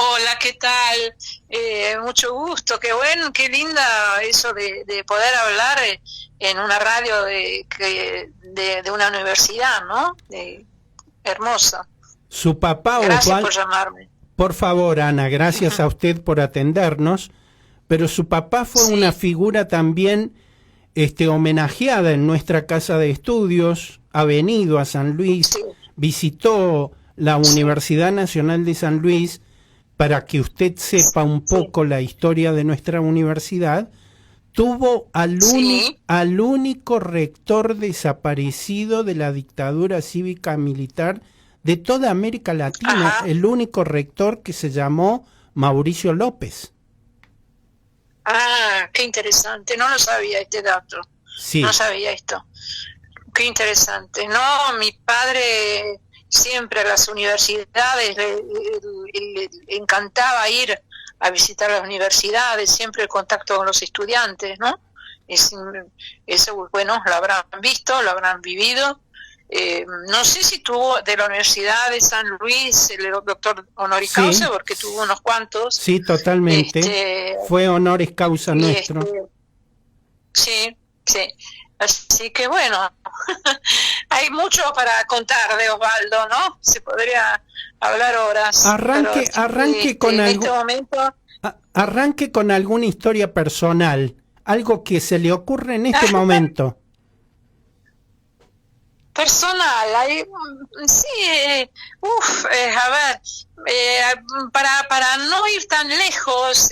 Hola, ¿qué tal? Mucho gusto, qué bueno, qué linda eso de poder hablar en una radio de una universidad, ¿no? Hermosa. Su papá Gracias por Osvaldo, llamarme. por favor, Ana, Ujú. gracias a usted por atendernos, pero su papá fue una Sí, figura también homenajeada en nuestra casa de estudios, ha venido a San Luis, sí, visitó la sí, Universidad Nacional de San Luis para que usted sepa un sí, poco la historia de nuestra universidad. Tuvo sí. al único rector desaparecido de la dictadura cívica militar de toda América Latina, Ajá. el único rector que se llamó Mauricio López. Ah, qué interesante. No lo sabía este dato. No Sí, sabía esto. Qué interesante. No, mi padre siempre a las universidades le encantaba ir a visitar las universidades, siempre el contacto con los estudiantes, ¿no? Es, eso, bueno, lo habrán visto, lo habrán vivido. No sé si tuvo de la Universidad de San Luis el doctor honoris causa, sí, porque tuvo unos cuantos. sí, totalmente. Este, Fue honoris causa y nuestro. sí, sí. Así que bueno, hay mucho para contar de Osvaldo, ¿no? Se podría hablar horas, pero en este momento, Arranque con alguna historia personal, algo que se le ocurre en este ah, momento. personal, sí, a ver, eh, para no ir tan lejos,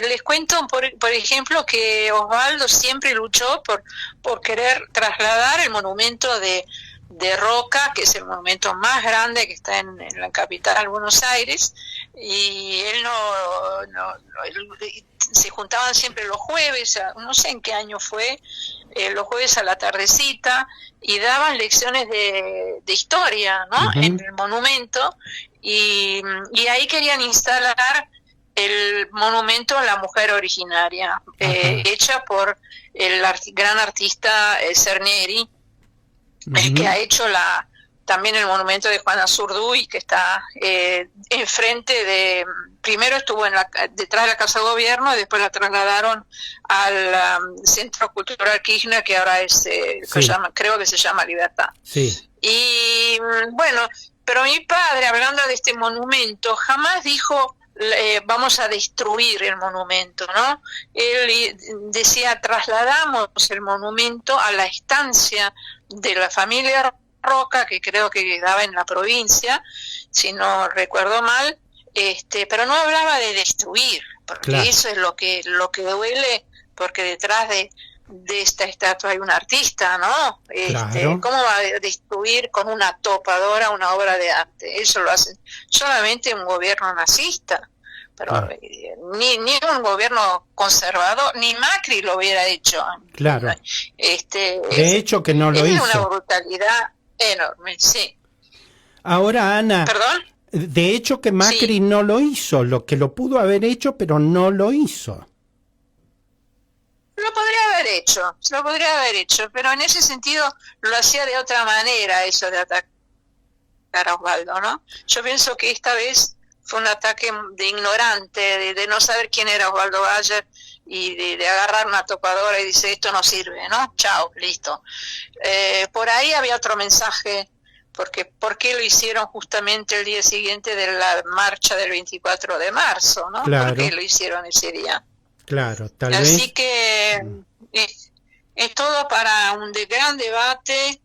les cuento, por ejemplo, que Osvaldo siempre luchó por querer trasladar el monumento de Roca, que es el monumento más grande que está en la capital, Buenos Aires, y él se juntaban siempre los jueves, no sé en qué año fue, los jueves a la tardecita, y daban lecciones de historia, ¿no? En Ujú, el monumento, y ahí querían instalar el monumento a la mujer originaria, ajá, hecha por el gran artista Cerneri, el que ujú, ha hecho también el monumento de Juana Zurduy, que está enfrente primero estuvo detrás de la Casa de Gobierno y después la trasladaron al Centro Cultural Kirchner, que ahora sí, creo que se llama Libertad. sí, Y bueno, pero mi padre, hablando de este monumento, jamás dijo vamos a destruir el monumento, ¿no? Él decía, trasladamos el monumento a la estancia de la familia Roca, que creo que quedaba en la provincia, si no recuerdo mal, pero no hablaba de destruir, porque claro, eso es lo que duele, porque detrás de esta estatua hay un artista, ¿no? claro, ¿Cómo va a destruir con una topadora una obra de arte? Eso lo hace solamente un gobierno nazista, pero claro, ni un gobierno conservador, ni Macri lo hubiera hecho. claro. De Es hecho que no lo una hizo. brutalidad enorme, sí. Ahora, Ana, ¿Perdón? de hecho que Macri Sí, no lo hizo, lo que lo pudo haber hecho, pero no lo hizo. lo podría haber hecho, pero en ese sentido lo hacía de otra manera, eso de atacar a Osvaldo, ¿no? Yo pienso que esta vez fue un ataque de ignorante, de no saber quién era Osvaldo Bayer y de agarrar una topadora y dice esto no sirve, ¿no? Chao, listo. Por ahí había otro mensaje, porque ¿por qué lo hicieron justamente el día siguiente de la marcha del 24 de marzo, ¿no? ¿Por qué Claro, lo hicieron ese día? claro, tal Así vez. que es todo para un gran debate,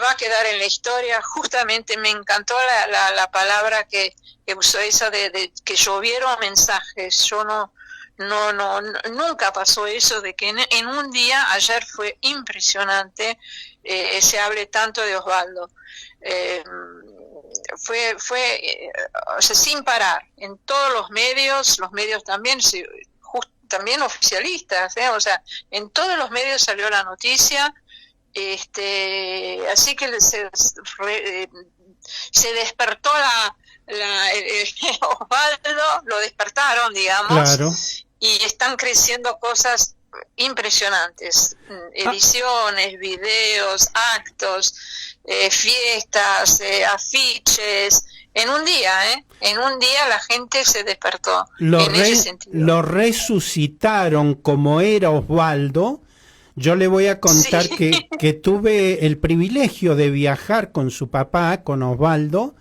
va a quedar en la historia. Justamente me encantó la palabra que usó esa de que llovieron mensajes. Yo nunca pasó eso de que en un día, ayer fue impresionante, se hable tanto de Osvaldo. Eh, o sea, sin parar, en todos los medios también, también oficialistas, o sea, en todos los medios salió la noticia, así que se despertó Osvaldo, lo despertaron, Claro. digamos, y están creciendo cosas impresionantes, Ah, ediciones, videos, actos. fiestas, afiches, en un día, en un día la gente se despertó en ese sentido. Lo resucitaron como era Osvaldo. Yo le voy a contar que tuve el privilegio de viajar con su papá, con Osvaldo,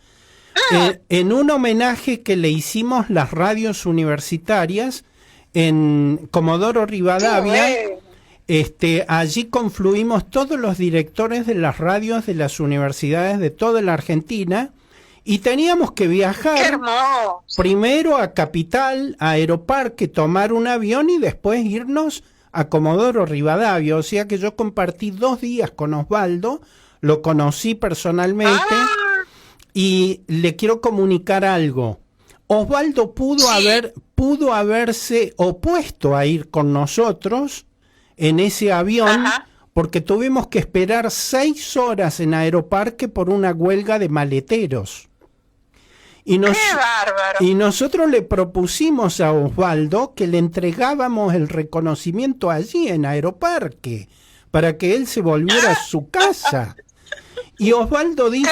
en un homenaje que le hicimos las radios universitarias en Comodoro Rivadavia. Allí confluimos todos los directores de las radios de las universidades de toda la Argentina y teníamos que viajar primero a Capital, a Aeroparque, tomar un avión y después irnos a Comodoro Rivadavia. O sea que yo compartí 2 días con Osvaldo, lo conocí personalmente y le quiero comunicar algo. Osvaldo pudo haberse opuesto a ir con nosotros en ese avión, porque tuvimos que esperar 6 horas en Aeroparque por una huelga de maleteros. ¡Qué bárbaro! Y nosotros le propusimos a Osvaldo que le entregábamos el reconocimiento allí en Aeroparque, para que él se volviera a su casa. Y Osvaldo dijo,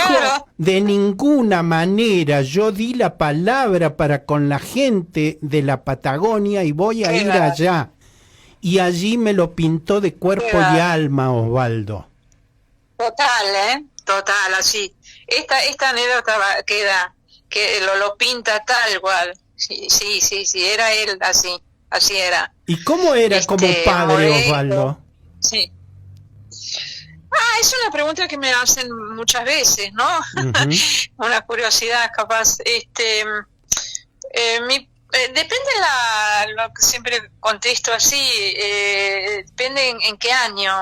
de ninguna manera, yo di la palabra para con la gente de la Patagonia y voy a ir allá. Y allí me lo pintó de cuerpo y alma, Osvaldo. Total, así. Esta anécdota queda, que lo pinta tal cual. Sí, era él así era. ¿Y cómo era como padre, Osvaldo? Sí. Es una pregunta que me hacen muchas veces, ¿no? Una curiosidad capaz. Depende lo que siempre contesto así, depende en qué año.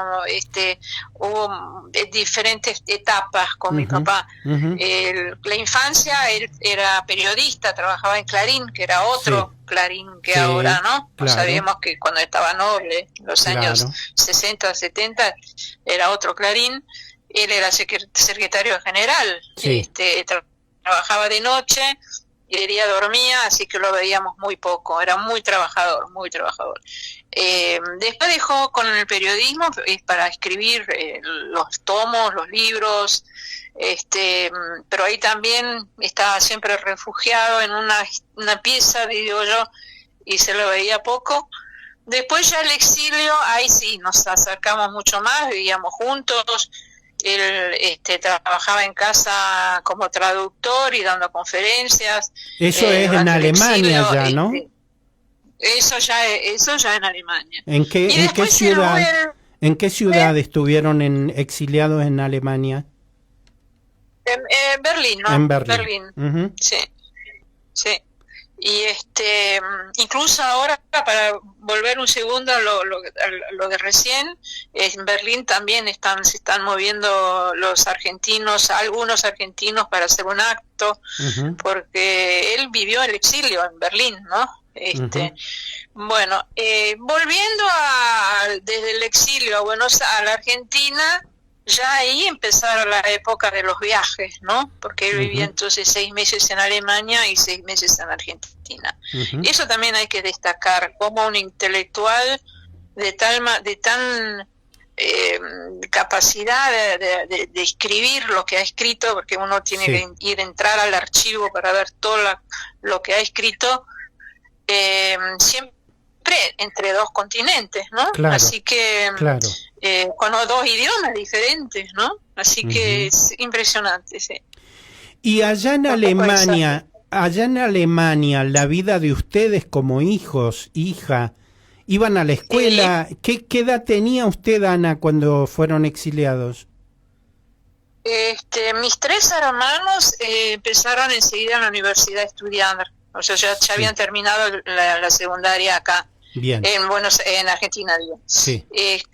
Hubo diferentes etapas con mi papá. La infancia, él era periodista, trabajaba en Clarín, que era otro Clarín que ahora, ¿no? Claro. Sabíamos que cuando estaba Noble, en los años 60, 70, era otro Clarín. Él era secretario general, trabajaba de noche y de día dormía, así que lo veíamos muy poco, era muy trabajador. Después dejó con el periodismo para escribir los tomos, los libros, pero ahí también estaba siempre refugiado en una pieza, digo yo, y se lo veía poco. Después ya el exilio, ahí sí, nos acercamos mucho más, vivíamos juntos. Él trabajaba en casa como traductor y dando conferencias. Eso es en Alemania exilio, ya, ¿no? Eso ya en Alemania. ¿En qué ciudad estuvieron exiliados en Alemania? En Berlín, ¿no? En Berlín. Sí. Y incluso ahora, para volver un segundo a lo de recién, en Berlín también se están moviendo los argentinos, algunos argentinos, para hacer un acto, porque él vivió el exilio en Berlín, ¿no? Bueno, volviendo desde el exilio a la Argentina, ya ahí empezaron la época de los viajes, ¿no? Porque él vivía entonces 6 meses en Alemania y 6 meses en Argentina. Eso también hay que destacar, como un intelectual de tan capacidad de escribir lo que ha escrito, porque uno tiene que entrar al archivo para ver todo lo que ha escrito, siempre entre 2 continentes, ¿no? Claro, así que con 2 idiomas diferentes, ¿no? Así que es impresionante, sí. Y allá en Alemania, la vida de ustedes como hijos, hija, iban a la escuela. ¿Qué edad tenía usted, Ana, cuando fueron exiliados? Mis 3 hermanos empezaron enseguida en la universidad a estudiar. O sea, ya habían terminado la secundaria acá. Bien. En Argentina, digo. Sí.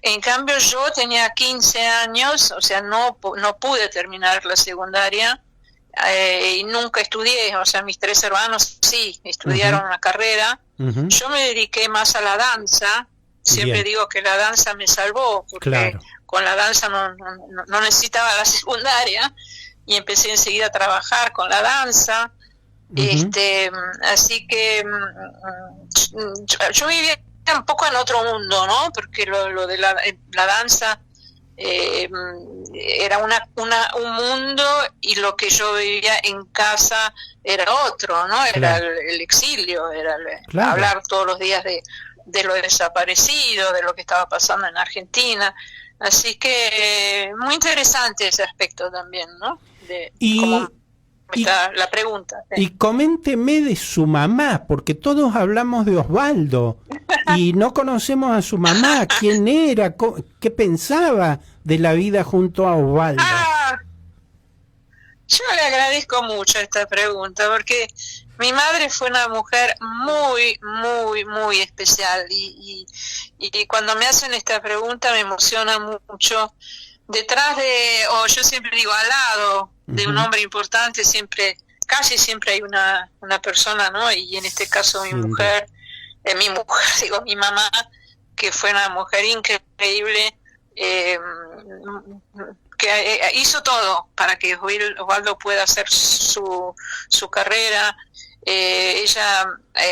En cambio, yo tenía 15 años, o sea, no pude terminar la secundaria y nunca estudié. O sea, mis 3 hermanos sí estudiaron una carrera. Yo me dediqué más a la danza. Siempre digo que la danza me salvó, porque con la danza no necesitaba la secundaria y empecé enseguida a trabajar con la danza. Así que yo vivía un poco en otro mundo, ¿no? Porque lo de la danza era un mundo, y lo que yo vivía en casa era otro, ¿no? Era Claro. el exilio, era Claro. hablar todos los días de lo desaparecido, de lo que estaba pasando en Argentina. Así que muy interesante ese aspecto también, ¿no? De cómo está la pregunta. ¿Sí? Y coménteme de su mamá, porque todos hablamos de Osvaldo y no conocemos a su mamá. ¿Quién era? ¿Qué pensaba de la vida junto a Osvaldo? Yo le agradezco mucho esta pregunta, porque mi madre fue una mujer muy, muy, muy especial, y cuando me hacen esta pregunta me emociona mucho. Detrás yo siempre digo, al lado de un hombre importante, casi siempre hay una persona, ¿no? Y en este caso mi mujer, mi mamá, que fue una mujer increíble, que hizo todo para que Osvaldo pueda hacer su carrera. Ella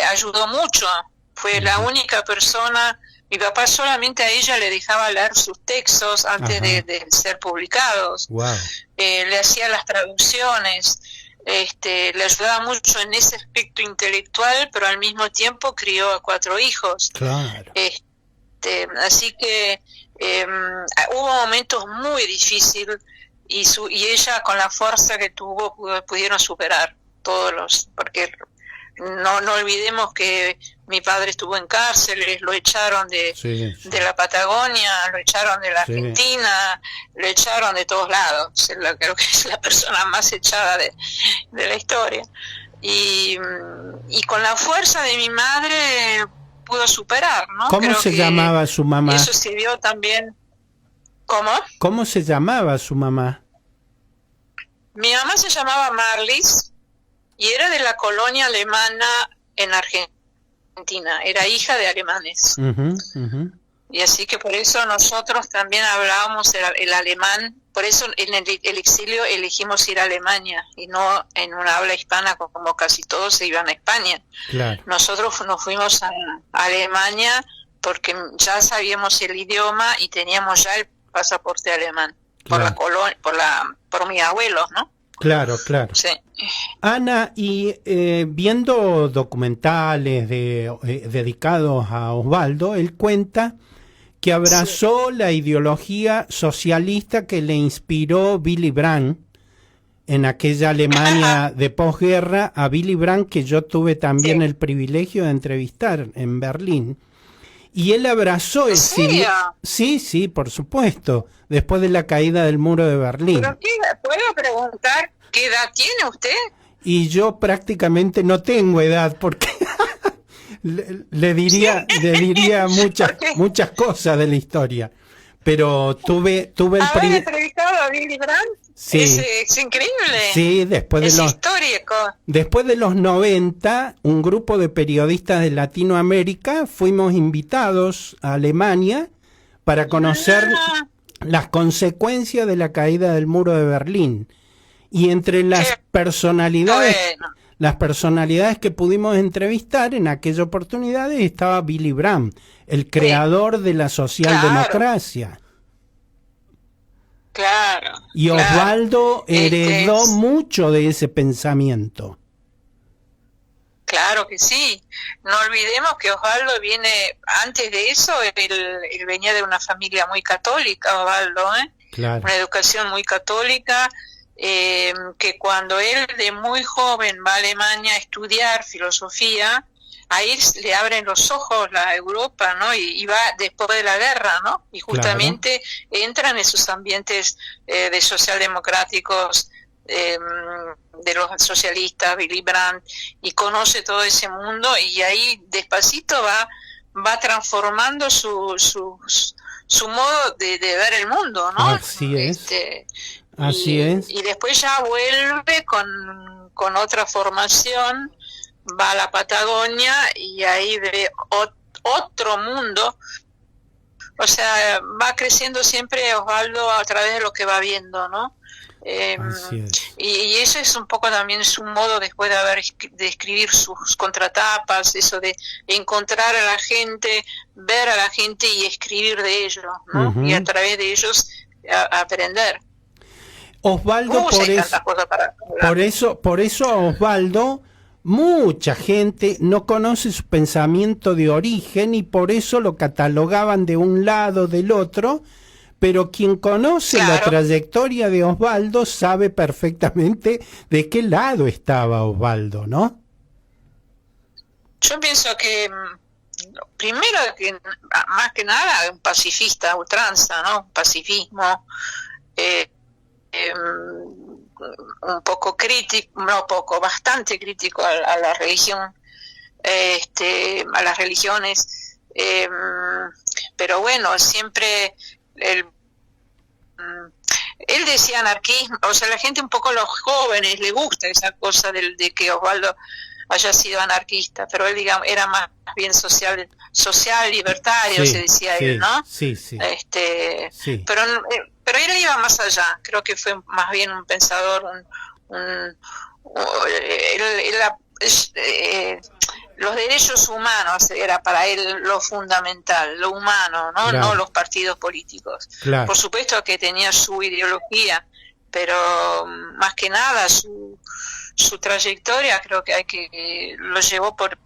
ayudó mucho, fue la única persona. Mi papá solamente a ella le dejaba leer sus textos antes de ser publicados. Wow. Le hacía las traducciones, le ayudaba mucho en ese aspecto intelectual, pero al mismo tiempo crió a 4 hijos. Claro. Así que hubo momentos muy difíciles, y ella, con la fuerza que tuvo, pudieron superar porque no olvidemos que mi padre estuvo en cárceles, lo echaron de la Patagonia, lo echaron de la Argentina, lo echaron de todos lados. Creo que es la persona más echada de la historia. Y con la fuerza de mi madre pudo superar, ¿no? ¿Cómo se llamaba su mamá? Eso sirvió también. ¿Cómo? ¿Cómo se llamaba su mamá? Mi mamá se llamaba Marlis y era de la colonia alemana en Argentina. Era hija de alemanes. Y así que por eso nosotros también hablábamos el alemán. Por eso en el exilio elegimos ir a Alemania y no en una habla hispana, como casi todos se iban a España. Claro. Nosotros nos fuimos a Alemania porque ya sabíamos el idioma y teníamos ya el pasaporte alemán. Claro. Por mis abuelos, ¿no? Claro, claro. Sí. Ana, y viendo documentales dedicados a Osvaldo, él cuenta que abrazó la ideología socialista que le inspiró Willy Brandt en aquella Alemania de posguerra, a Willy Brandt, que yo tuve también el privilegio de entrevistar en Berlín. Y él abrazó el civil. Sí, por supuesto, después de la caída del muro de Berlín. ¿Pero puedo preguntar qué edad tiene usted? Y yo prácticamente no tengo edad, porque le diría muchas cosas de la historia, pero tuve el ¿Haber entrevistado a Willy Brandt? Sí. Es increíble. Sí, después de los 90, un grupo de periodistas de Latinoamérica fuimos invitados a Alemania para conocer las consecuencias de la caída del muro de Berlín. Y entre las personalidades que pudimos entrevistar en aquella oportunidad estaba Willy Brandt, el creador de la socialdemocracia. Claro. Y Osvaldo heredó mucho de ese pensamiento. Claro que sí. No olvidemos que Osvaldo antes de eso, él venía de una familia muy católica, Osvaldo, Claro. Una educación muy católica, que cuando él de muy joven va a Alemania a estudiar filosofía, ahí le abren los ojos la Europa, ¿no? Y va después de la guerra, ¿no? Y justamente entra en esos ambientes de socialdemocráticos, de los socialistas, Willy Brandt, y conoce todo ese mundo, y ahí despacito va transformando su modo de ver el mundo, ¿no? Así es. Así es. Y después ya vuelve con otra formación, va a la Patagonia y ahí ve otro mundo. O sea, va creciendo siempre Osvaldo a través de lo que va viendo, ¿no? Así es. Y eso es un poco también su modo, después de escribir sus contratapas, eso de encontrar a la gente, ver a la gente y escribir de ellos, ¿no? Y a través de ellos a aprender. Osvaldo, por eso a Osvaldo mucha gente no conoce su pensamiento de origen y por eso lo catalogaban de un lado del otro, pero quien conoce la trayectoria de Osvaldo sabe perfectamente de qué lado estaba Osvaldo, ¿no? Yo pienso que primero, que más que nada, un pacifista a ultranza, ¿no? Pacifismo, un poco crítico, no poco, bastante crítico a la religión, a las religiones, pero bueno, siempre él decía anarquismo, o sea, la gente, un poco los jóvenes, le gusta esa cosa de que Osvaldo haya sido anarquista, pero él, digamos, era más bien social libertario, se decía él, ¿no? Sí. Pero él iba más allá, creo que fue más bien un pensador, los derechos humanos era para él lo fundamental, lo humano, ¿no? Claro. No los partidos políticos. Claro. Por supuesto que tenía su ideología, pero más que nada su trayectoria creo que lo llevó por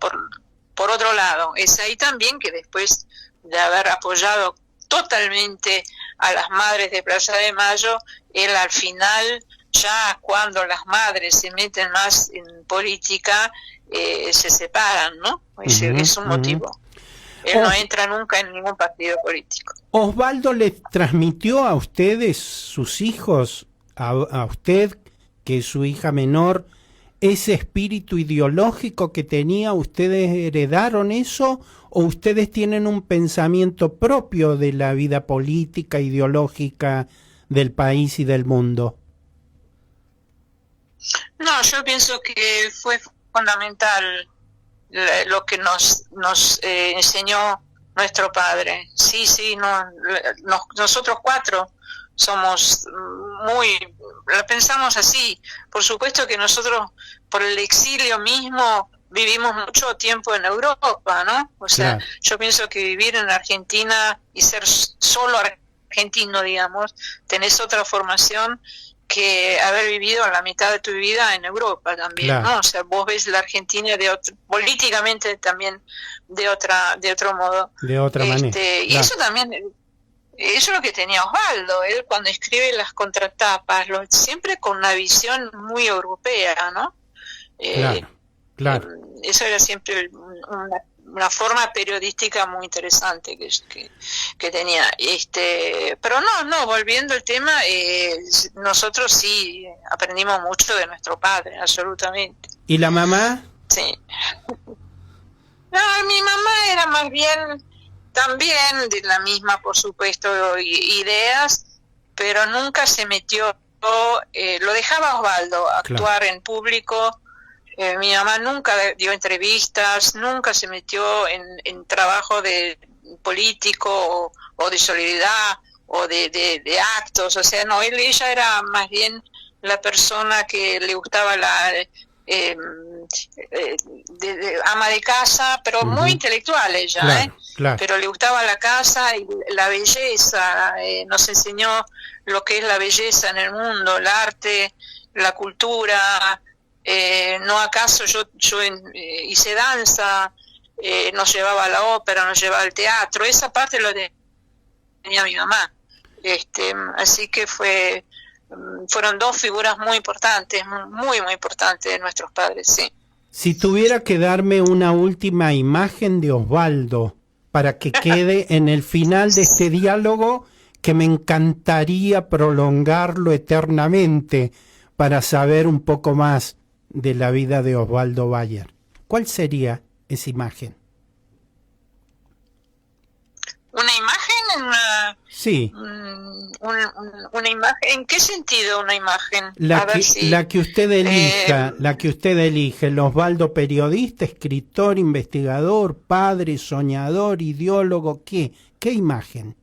otro lado. Es ahí también que después de haber apoyado totalmente a las madres de Plaza de Mayo, él al final, ya cuando las madres se meten más en política, se separan, ¿no? Es un motivo. Él no entra nunca en ningún partido político. ¿Osvaldo les transmitió a ustedes, sus hijos, a usted, que es su hija menor, ese espíritu ideológico que tenía? ¿Ustedes heredaron eso o ustedes tienen un pensamiento propio de la vida política, ideológica del país y del mundo? No, yo pienso que fue fundamental lo que nos enseñó nuestro padre. Sí, nosotros cuatro somos pensamos así. Por supuesto que nosotros, por el exilio mismo, vivimos mucho tiempo en Europa, ¿no? O sea, claro, yo pienso que vivir en Argentina y ser solo argentino, digamos, tenés otra formación que haber vivido la mitad de tu vida en Europa también, claro, ¿no? O sea, vos ves la Argentina políticamente también de otro modo. De otra manera. Y claro, eso también, eso es lo que tenía Osvaldo. Él cuando escribe las contratapas, siempre con una visión muy europea, ¿no? Claro. Eso era siempre una forma periodística muy interesante que tenía. Pero no, volviendo al tema, nosotros sí aprendimos mucho de nuestro padre, absolutamente. ¿Y la mamá? Sí. No, mi mamá era más bien también de la misma, por supuesto, ideas, pero nunca se metió, lo dejaba Osvaldo actuar, claro, en público. Mi mamá nunca dio entrevistas, nunca se metió en trabajo de político o de solidaridad o de actos, o sea, no, ella era más bien la persona que le gustaba la ama de casa, pero muy intelectual ella, claro, claro, pero le gustaba la casa y la belleza, nos enseñó lo que es la belleza en el mundo, el arte, la cultura. No acaso yo hice danza, nos llevaba a la ópera, nos llevaba al teatro, esa parte lo tenía mi mamá. Así que fueron dos figuras muy importantes, muy importantes de nuestros padres, sí. Si tuviera que darme una última imagen de Osvaldo para que quede en el final de este diálogo, que me encantaría prolongarlo eternamente para saber un poco más de la vida de Osvaldo Bayer, ¿cuál sería esa imagen? ¿Una imagen? Sí. Una imagen. ¿En qué sentido una imagen? La que usted elija, el Osvaldo periodista, escritor, investigador, padre, soñador, ideólogo, ¿qué imagen?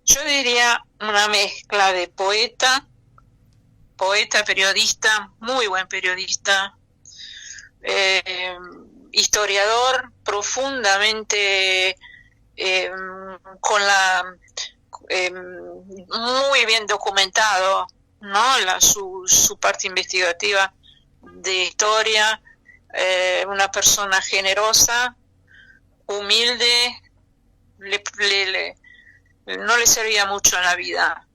Yo diría una mezcla de poeta, periodista, muy buen periodista, historiador, profundamente con la muy bien documentado, ¿no? Su parte investigativa de historia, una persona generosa, humilde, no le servía mucho en la vida,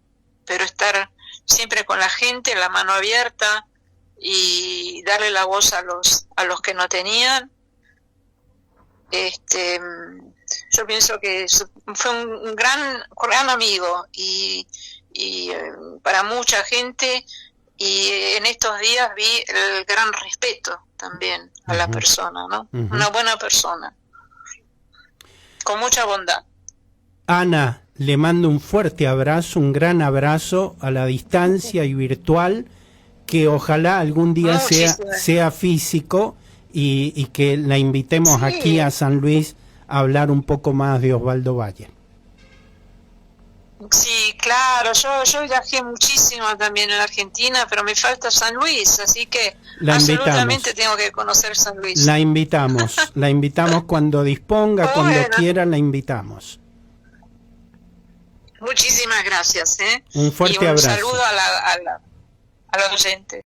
pero estar siempre con la gente, la mano abierta y darle la voz a los que no tenían. Yo pienso que fue un gran amigo y para mucha gente, y en estos días vi el gran respeto también a la persona, ¿no? Una buena persona, con mucha bondad. Ana, le mando un fuerte abrazo, un gran abrazo a la distancia y virtual, que ojalá algún día sea físico y que la invitemos aquí a San Luis a hablar un poco más de Osvaldo Bayer. Sí, claro, yo viajé muchísimo también en Argentina, pero me falta San Luis, así que absolutamente tengo que conocer San Luis. La invitamos cuando disponga, cuando quiera, la invitamos. Muchísimas gracias. Un fuerte abrazo. Un saludo a los oyentes.